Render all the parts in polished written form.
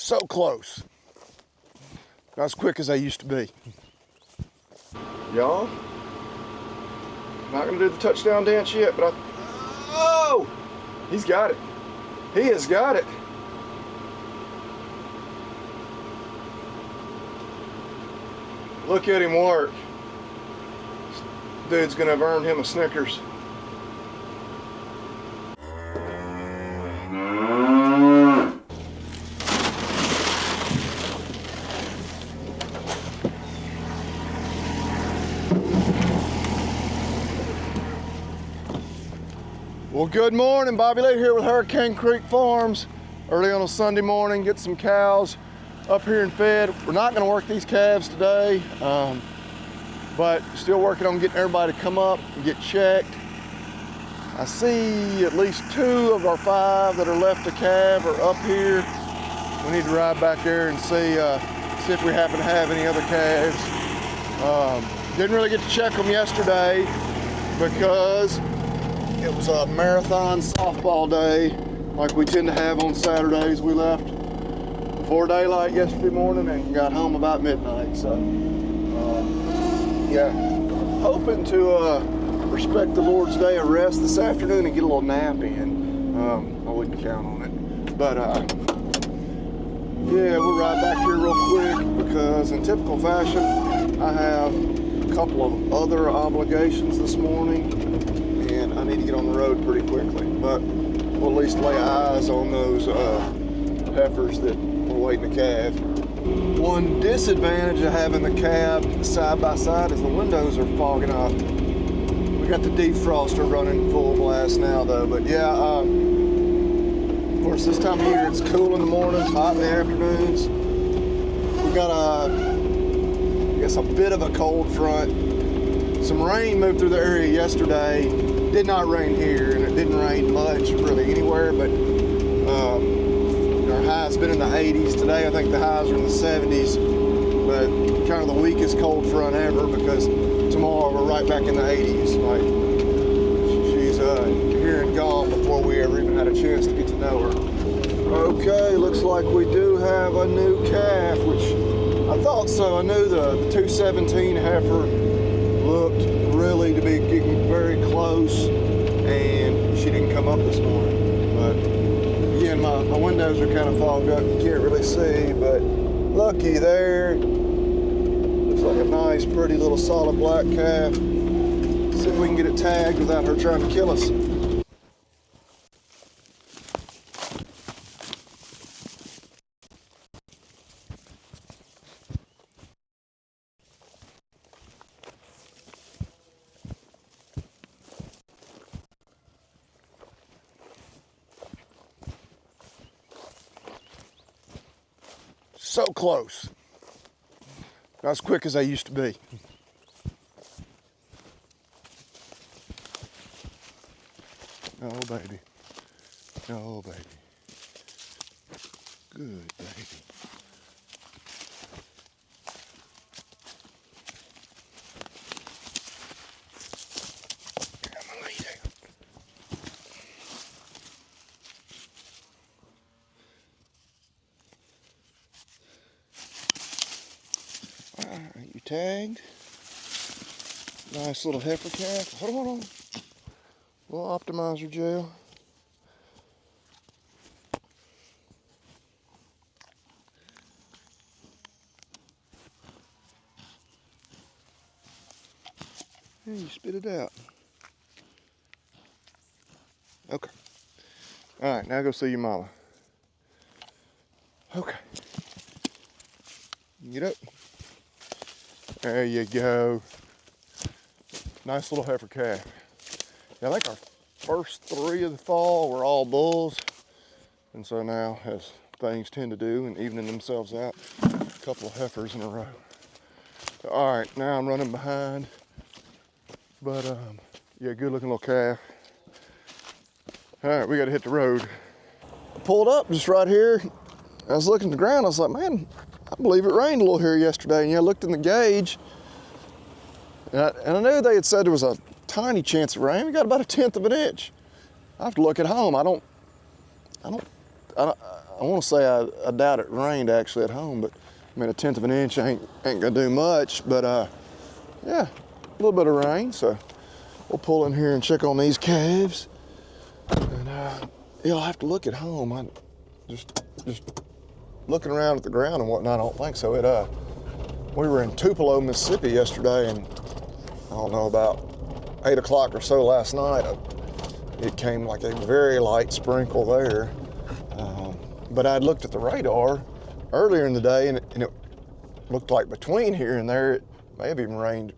So close. Not as quick as they used to be. Y'all, not gonna do the touchdown dance yet, but oh, he's got it. He has got it. Look at him work. Dude's gonna have earned him a Snickers. Well, good morning. Bobby Lee here with Hurricane Creek Farms. Early on a Sunday morning, get some cows up here and fed. We're not gonna work these calves today, but still working on getting everybody to come up and get checked. I see at least 2 of our 5 that are left to calve are up here. We need to ride back there and see if we happen to have any other calves. Didn't really get to check them yesterday because it was a marathon softball day like we tend to have on Saturdays. We left before daylight yesterday morning and got home about midnight. So, yeah, hoping to respect the Lord's day of rest this afternoon and get a little nap in. I wouldn't count on it. But, yeah, we'll ride back here real quick because in typical fashion, I have a couple of other obligations this morning. I need to get on the road pretty quickly, but we'll at least lay eyes on those heifers that we're waiting to calve. One disadvantage of having the cab side by side is the windows are fogging up. We got the defroster running full blast now though, but yeah, of course this time of year it's cool in the mornings, hot in the afternoons. We got I guess a bit of a cold front. Some rain moved through the area yesterday. Did not rain here, and it didn't rain much really anywhere, but our high's been in the 80s. Today I think the highs are in the 70s, but kind of the weakest cold front ever because tomorrow we're right back in the 80s. Like, she's here and gone before we ever even had a chance to get to know her. Okay, looks like we do have a new calf, which I thought so. I knew the 217 heifer looked really to be getting very close, and she didn't come up this morning. But again, my windows are kind of fogged up, you can't really see, but looky there. Looks like a nice, pretty little solid black calf. See if we can get it tagged without her trying to kill us. So close. Not as quick as they used to be. Oh, baby. Oh, baby. Good baby. Come on, lay down. Alright, you tagged. Nice little heifer calf. Hold on. Little optimizer gel. Hey, you spit it out. Okay. Alright, now go see your mama. Okay. Get up. There you go. Nice little heifer calf. Yeah, I think our first 3 of the fall were all bulls. And so now, as things tend to do and evening themselves out, a couple of heifers in a row. So, all right, now I'm running behind. But, yeah, good looking little calf. All right, we got to hit the road. I pulled up just right here. I was looking at the ground. I was like, man, I believe it rained a little here yesterday. And I looked in the gauge, and I knew they had said there was a tiny chance of rain. We got about 1/10 of an inch. I have to look at home. I I want to say I doubt it rained actually at home, but I mean, 1/10 of an inch ain't gonna do much, but yeah, a little bit of rain. So we'll pull in here and check on these calves. And yeah, I'll have to look at home. I just looking around at the ground and whatnot, I don't think so. We were in Tupelo, Mississippi yesterday, and I don't know, about 8 o'clock or so last night, it came like a very light sprinkle there. But I'd looked at the radar earlier in the day, and it looked like between here and there, it may have even rained,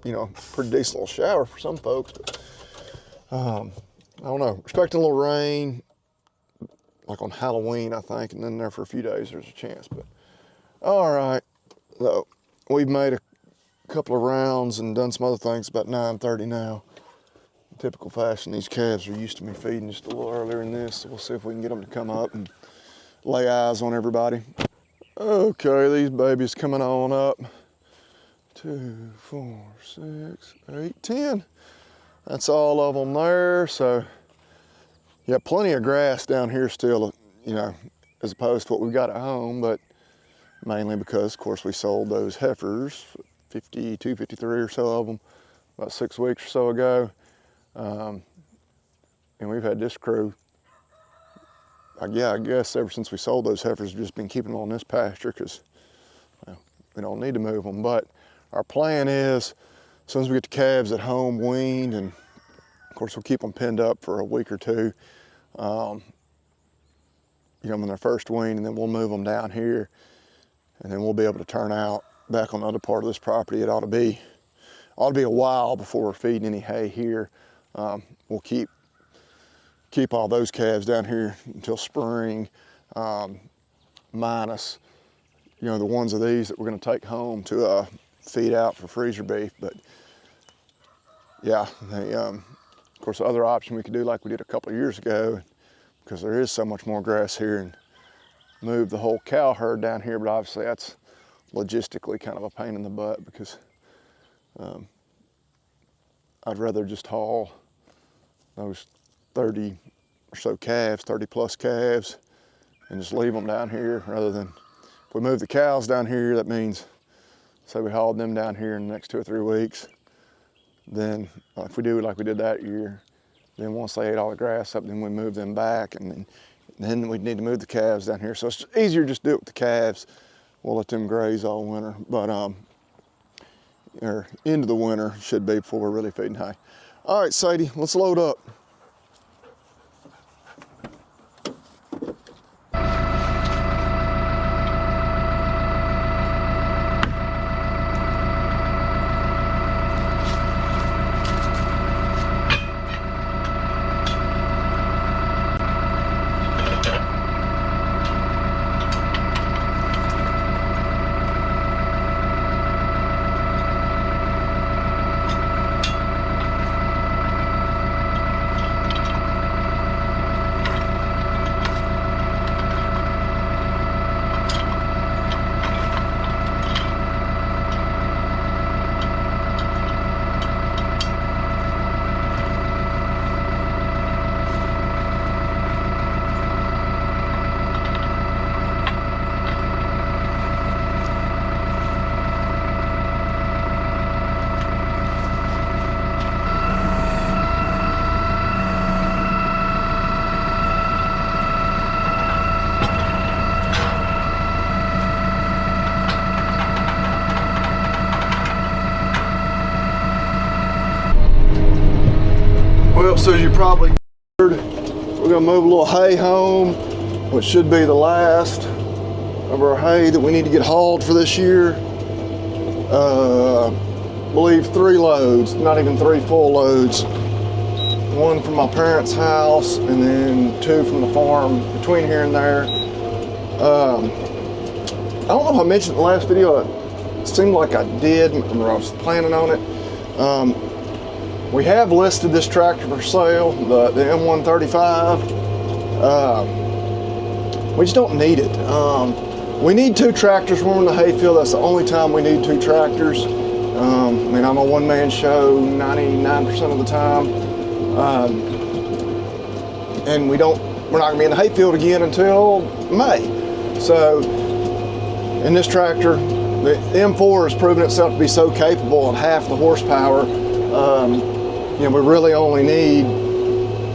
you know, pretty decent little shower for some folks. But, I don't know, expecting a little rain, like on Halloween, I think, and then there for a few days, there's a chance. But all right, so we've made a couple of rounds and done some other things. About 9:30 now. In typical fashion, these calves are used to me feeding just a little earlier than this, so we'll see if we can get them to come up and lay eyes on everybody. Okay, these babies coming on up. 2, 4, 6, 8, 10. That's all of them there. So yeah, plenty of grass down here still, you know, as opposed to what we've got at home, but mainly because, of course, we sold those heifers, 52, 53 or so of them, about 6 weeks or so ago. And we've had this crew, I guess ever since we sold those heifers, we've just been keeping them on this pasture because, well, we don't need to move them. But our plan is, as soon as we get the calves at home weaned, and of course we'll keep them pinned up for a week or two, you know, when they're first weaned, and then we'll move them down here, and then we'll be able to turn out back on the other part of this property. It ought to be a while before we're feeding any hay here. We'll keep all those calves down here until spring, minus, you know, the ones of these that we're going to take home to feed out for freezer beef. But yeah, of course, the other option we could do, like we did a couple of years ago, because there is so much more grass here, and move the whole cow herd down here. But obviously that's logistically kind of a pain in the butt, because I'd rather just haul those 30 or so calves, 30 plus calves, and just leave them down here, rather than, if we move the cows down here, that means, say we hauled them down here in the next 2 or 3 weeks, then if we do like we did that year, then once they ate all the grass up, then we move them back, and then we'd need to move the calves down here. So it's easier just do it with the calves. We'll let them graze all winter, but or into the winter should be, before we're really feeding hay. All right, Sadie, let's load up. Well, so as you probably heard, we're gonna move a little hay home, which should be the last of our hay that we need to get hauled for this year. I believe 3 loads, not even 3 full loads. 1 from my parents' house, and then 2 from the farm between here and there. I don't know if I mentioned in the last video, it seemed like I did, or I was planning on it. We have listed this tractor for sale, the M135. We just don't need it. We need 2 tractors when we're in the hayfield. That's the only time we need 2 tractors. I mean, I'm a one-man show 99% of the time. And we don't we're not gonna be in the hayfield again until May. So in this tractor, the M4 has proven itself to be so capable at half the horsepower. You know, we really only need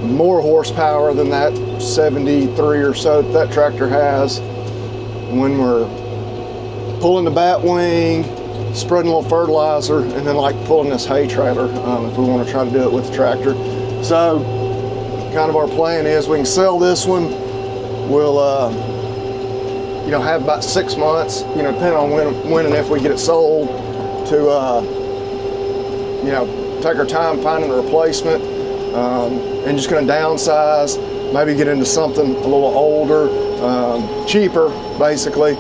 more horsepower than that 73 or so that tractor has when we're pulling the bat wing, spreading a little fertilizer, and then like pulling this hay trailer if we want to try to do it with the tractor. So kind of our plan is we can sell this one. We'll you know, have about 6 months, you know, depending on when and if we get it sold, to you know, take our time finding a replacement, and just going to downsize, maybe get into something a little older, cheaper, basically.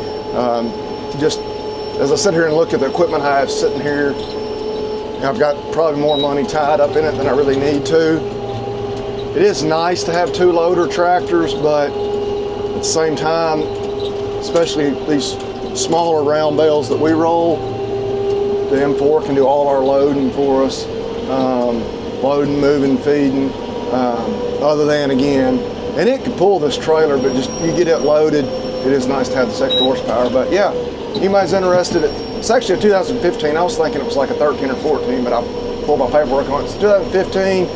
Just as I sit here and look at the equipment I have sitting here, I've got probably more money tied up in it than I really need to. It is nice to have 2 loader tractors, but at the same time, especially these smaller round bales that we roll, the M4 can do all our loading for us, loading, moving, feeding, other than, again, and it can pull this trailer, but just you get it loaded, it is nice to have this extra horsepower. But yeah, anybody's interested, it's actually a 2015. I was thinking it was like a 13 or 14, but I pulled my paperwork on it. It's 2015.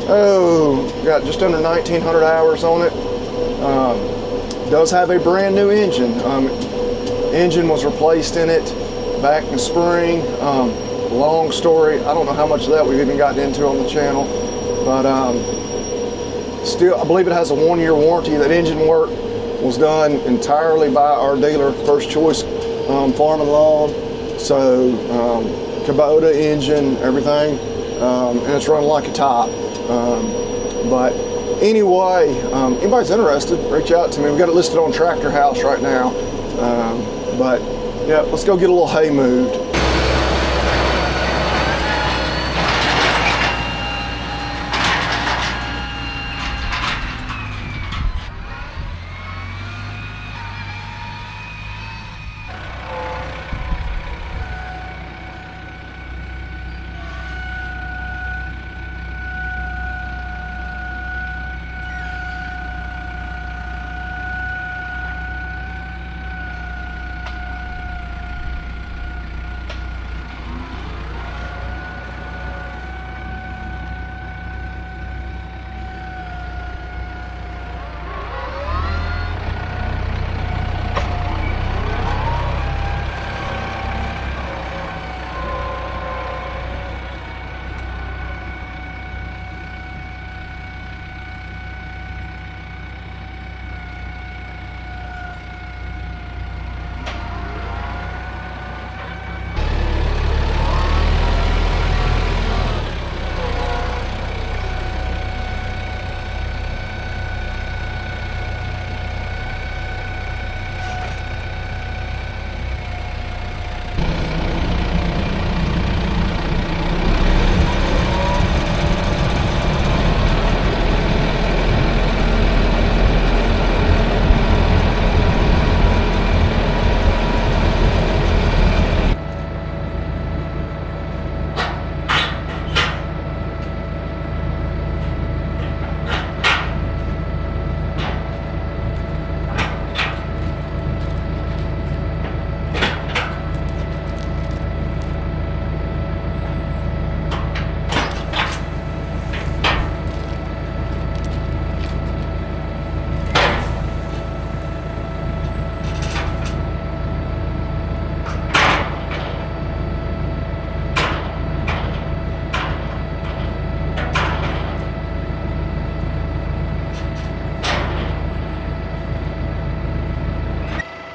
Oh, got just under 1,900 hours on it. Does have a brand new engine. Engine was replaced in it back in the spring. Long story. I don't know how much of that we've even gotten into on the channel, but still, I believe it has a 1-year warranty. That engine work was done entirely by our dealer, First Choice Farm and Lawn. So Kubota engine, everything, and it's running like a top. But anyway, anybody's interested, reach out to me. We've got it listed on Tractor House right now. But yeah, let's go get a little hay moved.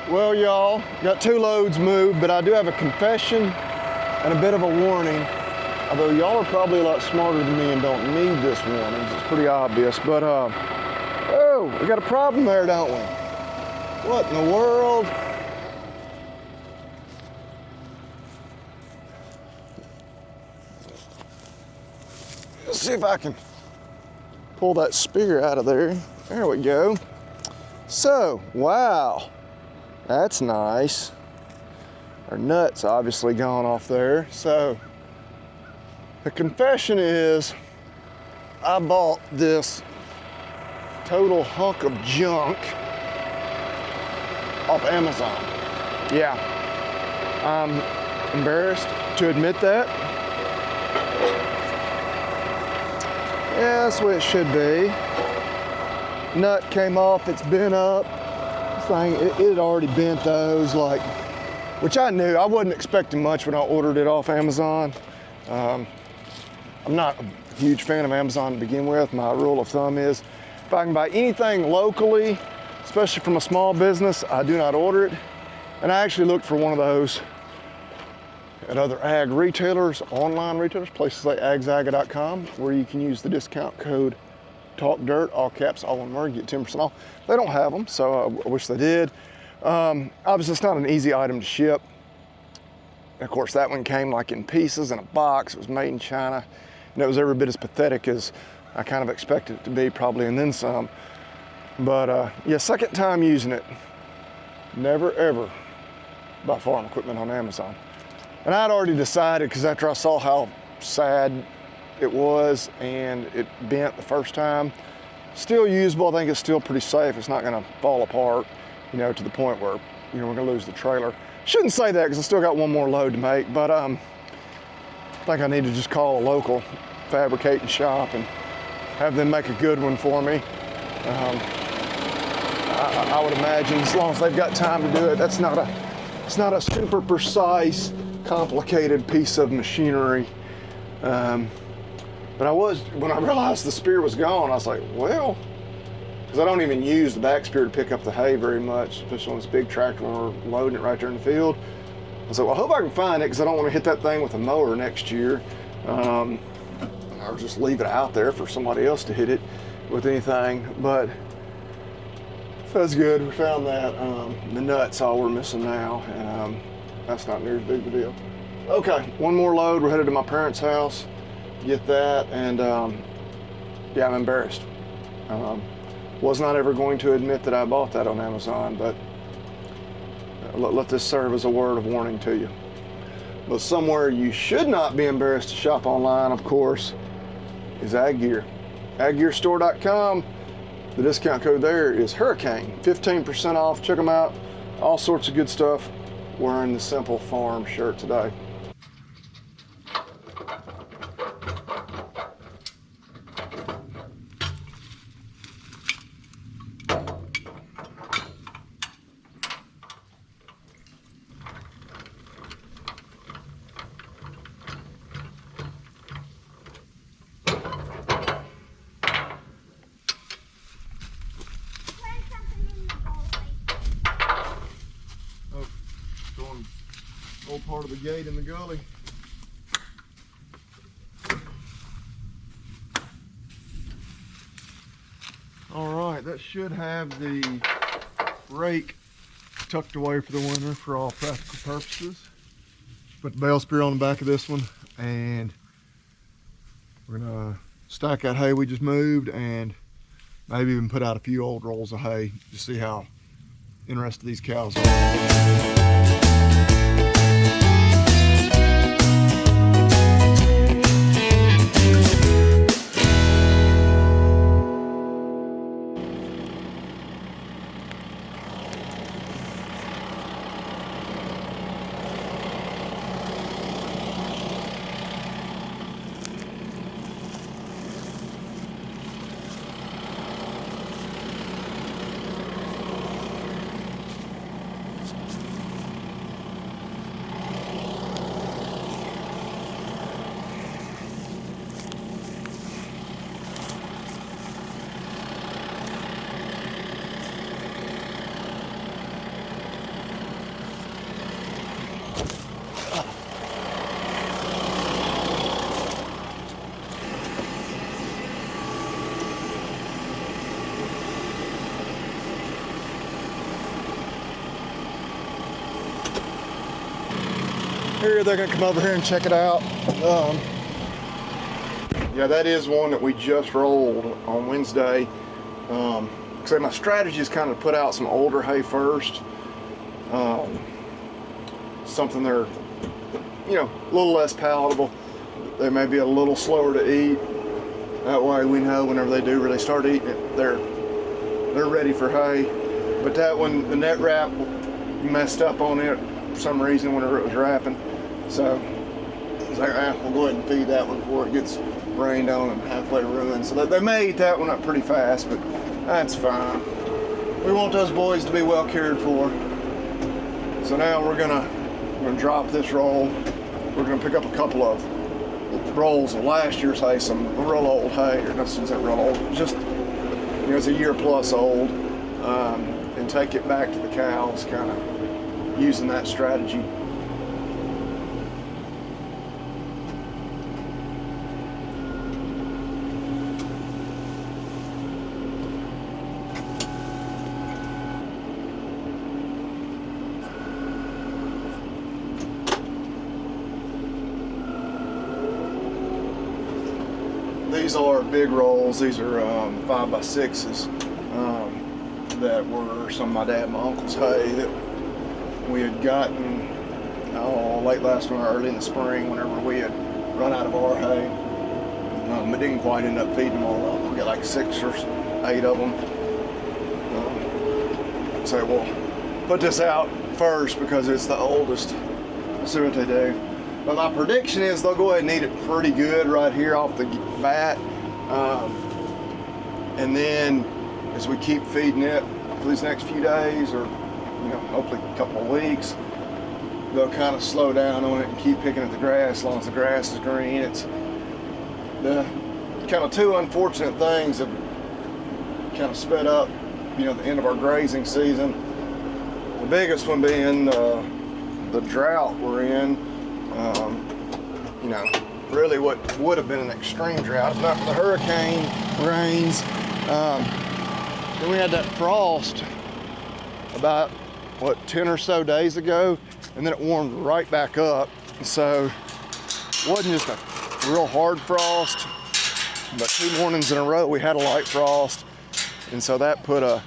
Well, y'all, got 2 loads moved, but I do have a confession and a bit of a warning. Although y'all are probably a lot smarter than me and don't need this warning. It's pretty obvious, but oh, we got a problem there, don't we? What in the world? Let's see if I can pull that spear out of there. There we go. So, wow. That's nice. Our nut's obviously gone off there. So the confession is I bought this total hunk of junk off Amazon. Yeah, I'm embarrassed to admit that. Yeah, that's the way it should be. Nut came off, it's bent up. This thing, it had already bent those, like, which I knew. I wasn't expecting much when I ordered it off Amazon. I'm not a huge fan of Amazon to begin with. My rule of thumb is, if I can buy anything locally, especially from a small business, I do not order it. And I actually looked for one of those at other ag retailers, online retailers, places like agzaga.com, where you can use the discount code TALKDIRT, all caps, all one word, get 10% off. They don't have them, so I wish they did. Obviously, it's not an easy item to ship. Of course, that one came like in pieces in a box. It was made in China, and it was every bit as pathetic as I kind of expected it to be, probably, and then some. But yeah, second time using it. Never, ever buy farm equipment on Amazon. And I'd already decided, because after I saw how sad it was and it bent the first time, still usable. I think it's still pretty safe. It's not going to fall apart, you know, to the point where, you know, we're going to lose the trailer. Shouldn't say that because I still got one more load to make, but I think I need to just call a local fabricating shop and have them make a good one for me. I would imagine, as long as they've got time to do it. It's not a super precise, complicated piece of machinery. But when I realized the spear was gone, I was like, well, because I don't even use the back spear to pick up the hay very much, especially on this big tractor when we're loading it right there in the field. I was like, well, I hope I can find it, because I don't want to hit that thing with a mower next year. Or just leave it out there for somebody else to hit it with anything. But that's good. We found that. The nut's all we're missing now, and that's not near as big of a deal. Okay, one more load. We're headed to my parents' house. Get that, and yeah, I'm embarrassed. Was not ever going to admit that I bought that on Amazon, but let this serve as a word of warning to you. But somewhere you should not be embarrassed to shop online, of course, is Ag Gear. AgGearStore.com. The discount code there is Hurricane. 15% off. Check them out. All sorts of good stuff. Wearing the Simple Farm shirt today. Old part of the gate in the gully. All right, that should have the rake tucked away for the winter for all practical purposes. Put the bale spear on the back of this one, and we're gonna stack that hay we just moved, and maybe even put out a few old rolls of hay to see how interested these cows are. Here they're gonna come over here and check it out. Yeah, that is one that we just rolled on Wednesday. So my strategy is kind of put out some older hay first. Something they're, you know, a little less palatable. They may be a little slower to eat. That way we know whenever they do really start eating it, they're they're ready for hay. But that one, the net wrap messed up on it for some reason whenever it was wrapping. So I was like, we'll go ahead and feed that one before it gets rained on and halfway ruined. So they may eat that one up pretty fast, but that's fine. We want those boys to be well cared for. So now we're gonna drop this roll. We're gonna pick up a couple of rolls of last year's hay, some real old hay, or not since that real old, just, you know, it's a year plus old, and take it back to the cows, kind of using that strategy. These are big rolls. These are 5x6s that were some of my dad and my uncle's hay that we had gotten late last winter, early in the spring, whenever we had run out of our hay. But didn't quite end up feeding them all up. We got like 6 or 8 of them. So we'll put this out first because it's the oldest. We'll see what they do. But my prediction is they'll go ahead and eat it pretty good right here off the bat. And then as we keep feeding it for these next few days, or hopefully a couple of weeks, they'll kind of slow down on it and keep picking at the grass as long as the grass is green. It's the kind of two unfortunate things that kind of sped up, the end of our grazing season. The biggest one being the drought we're in. Really what would have been an extreme drought if not for the hurricane rains. Then we had that frost about 10 or so days ago, and then it warmed right back up. So it wasn't just a real hard frost, but 2 mornings in a row we had a light frost, and so that put a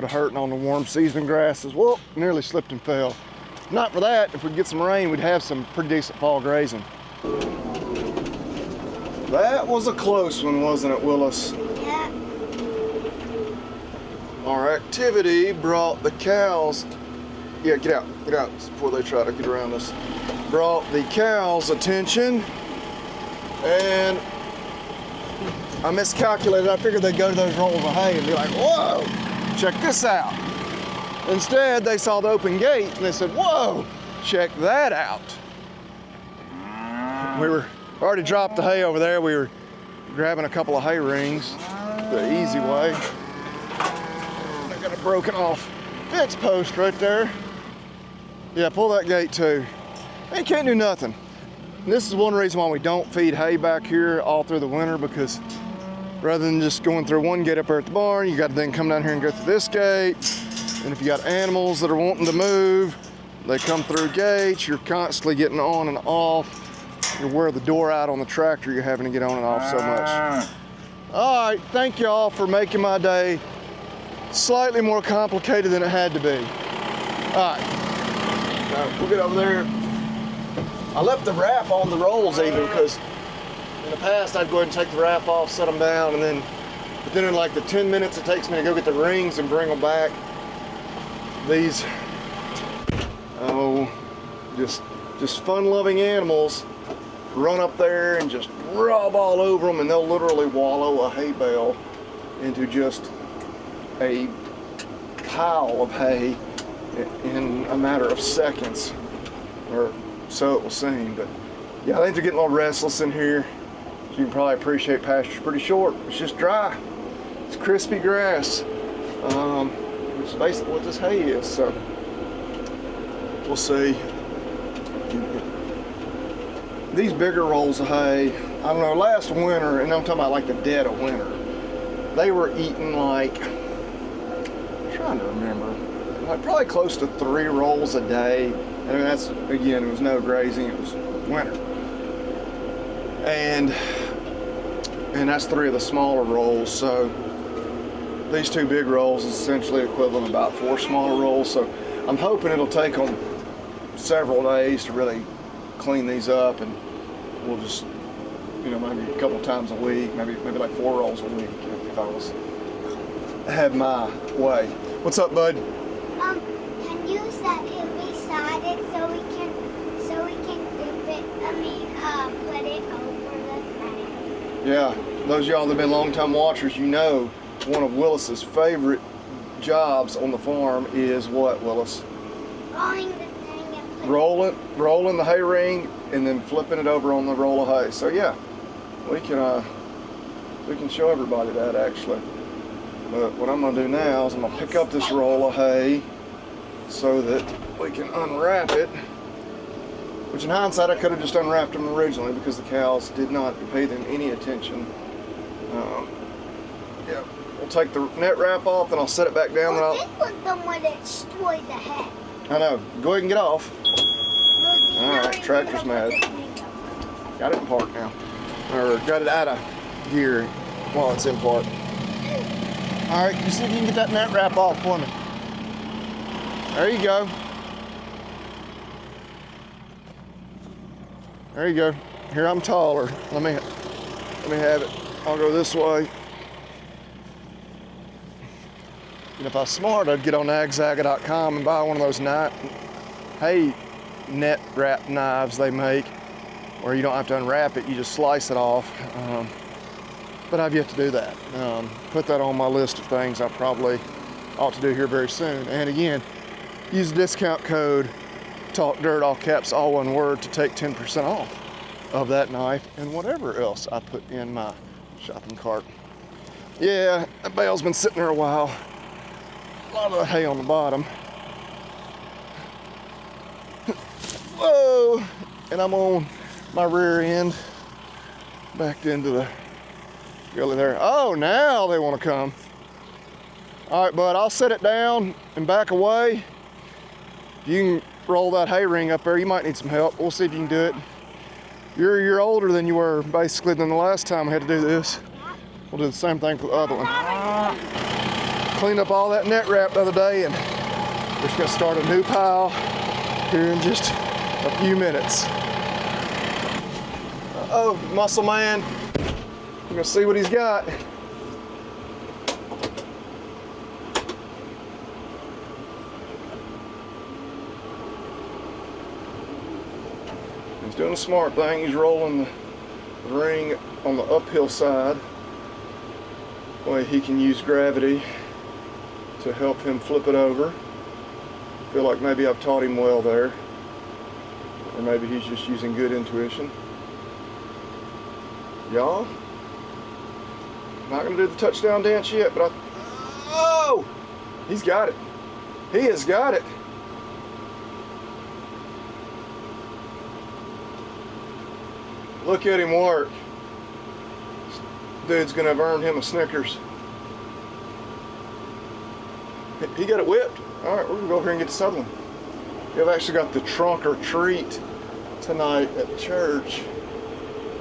hurting on the warm season grasses. Well, nearly slipped and fell. Not for that, if we get some rain, we'd have some pretty decent fall grazing. That was a close one, wasn't it, Willis? Yeah. Our activity brought the cows, get out before they try to get around us. Brought the cows' attention, and I miscalculated. I figured they'd go to those rolls of hay and be like, whoa, check this out. Instead, they saw the open gate and they said, whoa, check that out. We were already dropped the hay over there. We were grabbing a couple of hay rings the easy way. I got a broken off fence post right there. Yeah, pull that gate too. They can't do nothing. And this is one reason why we don't feed hay back here all through the winter, because rather than just going through one gate up there at the barn, you got to then come down here and go through this gate. And if you got animals that are wanting to move, they come through gates. You're constantly getting on and off. You wear the door out on the tractor, you're having to get on and off so much. All right, thank you all for making my day slightly more complicated than it had to be. All right, now we'll get over there. I left the wrap on the rolls even, because in the past I'd go ahead and take the wrap off, set them down, but then in like the 10 minutes it takes me to go get the rings and bring them back, these, just fun-loving animals run up there and just rub all over them, and they'll literally wallow a hay bale into just a pile of hay in a matter of seconds, or so it will seem. But yeah, I think they're getting a little restless in here. So you can probably appreciate pasture's pretty short. It's just dry. It's crispy grass, which is basically what this hay is. So we'll see. These bigger rolls of hay, I don't know, last winter, and I'm talking about like the dead of winter, they were eating like, I'm trying to remember, like probably close to 3 rolls a day. I mean, that's, again, it was no grazing, it was winter. And that's 3 of the smaller rolls. So these 2 big rolls is essentially equivalent to about 4 smaller rolls. So I'm hoping it'll take them several days to really clean these up, and we'll just, maybe a couple times a week, maybe like 4 rolls a week if I was have my way. What's up, bud? Can you set it beside it so we can dip it? Put it over the thing. Yeah, those of y'all that have been long-time watchers, you know one of Willis's favorite jobs on the farm is what, Willis? Rolling the thing and Rolling the hay ring and then flipping it over on the roll of hay. So yeah, we can show everybody that actually. But what I'm gonna do now is I'm gonna pick up this roll of hay so that we can unwrap it. Which in hindsight, I could have just unwrapped them originally because the cows did not pay them any attention. Yeah, we'll take the net wrap off and I'll set it back down. I think them would destroy the hay. I know. Go ahead and get off. All right, tractor's mad. Got it in park now. Or got it out of gear while it's in park. All right, you see if you can get that net wrap off for me. There you go. There you go. Here, I'm taller. Let me have it. I'll go this way. And if I was smart, I'd get on agzaga.com and buy one of those hay net wrap knives they make, where you don't have to unwrap it, you just slice it off. But I've yet to do that. Put that on my list of things I probably ought to do here very soon. And again, use the discount code TALKDIRT, all caps, all one word, to take 10% off of that knife and whatever else I put in my shopping cart. Yeah, that bale's been sitting there a while. A lot of the hay on the bottom. Whoa! And I'm on my rear end, backed into the gully there. Oh, now they want to come. All right, bud, I'll set it down and back away. You can roll that hay ring up there. You might need some help. We'll see if you can do it. You're a year older than you were, basically, than the last time we had to do this. We'll do the same thing for the other one. Cleaned up all that net wrap the other day, and we're just gonna start a new pile here in just a few minutes. Uh-oh, muscle man. We're gonna see what he's got. He's doing a smart thing. He's rolling the ring on the uphill side. That way he can use gravity to help him flip it over. I feel like maybe I've taught him well there. Or maybe he's just using good intuition. Y'all, not gonna do the touchdown dance yet, but oh! He's got it. He has got it. Look at him work. This dude's gonna have earned him a Snickers. He got it whipped. All right, we're gonna go over here and get this other one. We've actually got the trunk or treat tonight at church.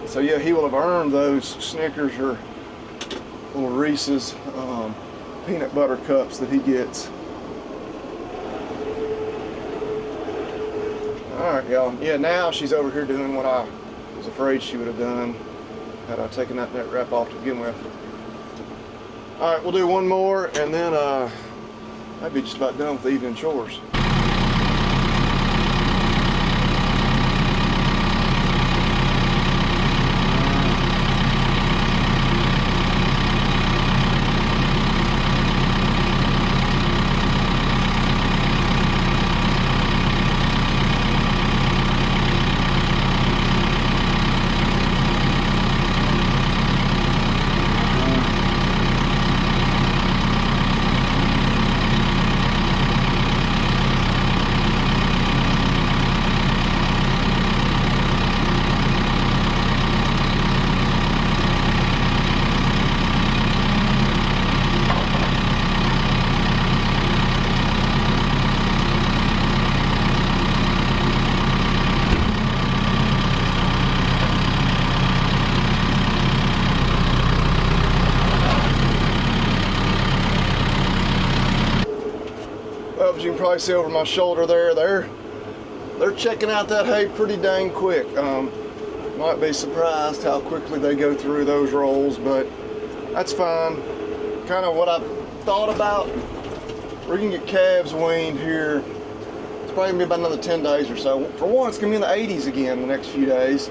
So yeah, he will have earned those Snickers or little Reese's peanut butter cups that he gets. All right, y'all. Yeah, now she's over here doing what I was afraid she would have done had I taken that net wrap off to begin with. All right, we'll do one more, and then I'd be just about done with the evening chores. As you can probably see over my shoulder there, they're checking out that hay pretty dang quick. Might be surprised how quickly they go through those rolls, but that's fine. kind of what I've thought about. We're gonna get calves weaned here. It's probably gonna be about another 10 days or so. For one, it's gonna be in the 80s again the next few days.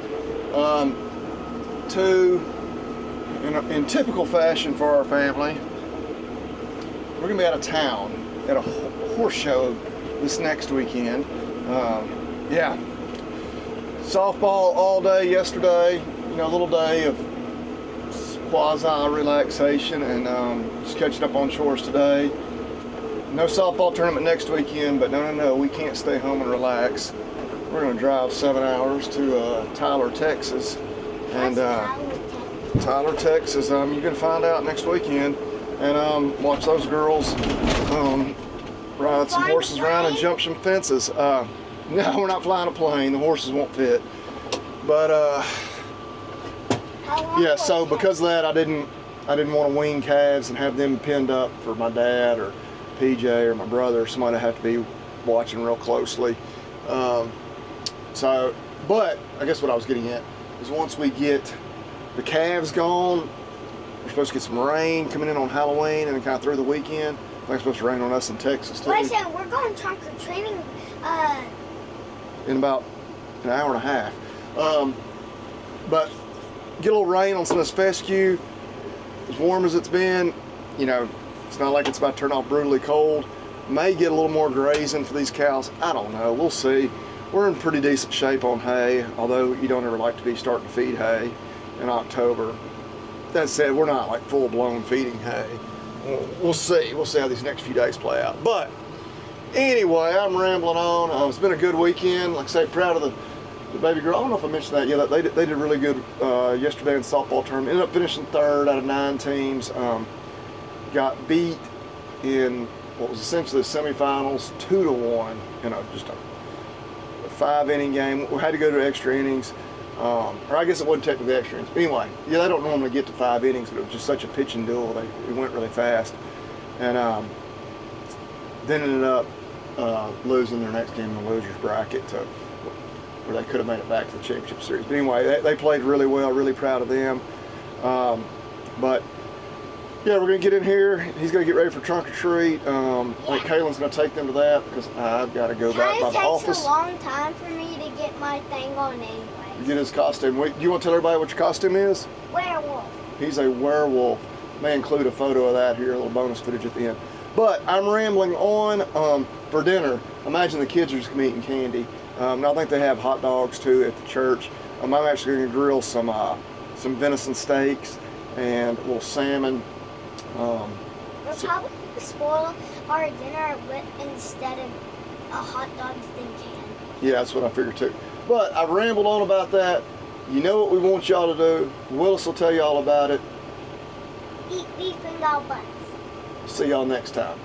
Two, in typical fashion for our family, we're gonna be out of town at a horse show this next weekend. Yeah, softball all day yesterday. You know, a little day of quasi relaxation, and just catching up on chores today. No softball tournament next weekend, but no, we can't stay home and relax. We're gonna drive 7 hours to Tyler, Texas, and Tyler, Texas. You can find out next weekend, and watch those girls ride some horses around and jump some fences. No, we're not flying a plane. The horses won't fit. But yeah. So because of that, I didn't want to wean calves and have them pinned up for my dad or PJ or my brother. Somebody have to be watching real closely. So, but I guess what I was getting at is once we get the calves gone, we're supposed to get some rain coming in on Halloween and then kind of through the weekend. I think it's supposed to rain on us in Texas too. Wait a second, we're going trunk or treating in about an hour and a half. But get a little rain on some of this fescue. As warm as it's been, you know, it's not like it's about to turn off brutally cold. May get a little more grazing for these cows. I don't know. We'll see. We're in pretty decent shape on hay, although you don't ever like to be starting to feed hay in October. That said, we're not like full-blown feeding hay. We'll see. We'll see how these next few days play out. But anyway, I'm rambling on. It's been a good weekend. Like I say, proud of the baby girl. I don't know if I mentioned that. Yeah, they did really good yesterday in the softball tournament. Ended up finishing 3rd out of 9 teams. Got beat in what was essentially the semifinals 2-1 in just a 5-inning game. We had to go to extra innings. Or I guess it wasn't technically extra innings. But anyway, yeah, they don't normally get to 5 innings, but it was just such a pitch and duel. It went really fast. And then ended up losing their next game in the losers bracket to where they could have made it back to the championship series. But anyway, they played really well. Really proud of them. But yeah, we're gonna get in here. He's gonna get ready for trunk or treat. I think Kaylin's gonna take them to that because I've got to go back by the office. It takes a long time for me to get my thing on anyway. Get his costume. Do you want to tell everybody what your costume is? Werewolf. He's a werewolf. May include a photo of that here, a little bonus footage at the end. But I'm rambling on. For dinner, imagine the kids are just gonna be eating candy. Now I think they have hot dogs too at the church. I'm actually gonna grill some venison steaks and a little salmon. We'll probably spoil our dinner instead of hot dogs than candy. Yeah, that's what I figured too. But I've rambled on about that. You know what we want y'all to do. Willis will tell you all about it. Eat beef and all butts. See y'all next time.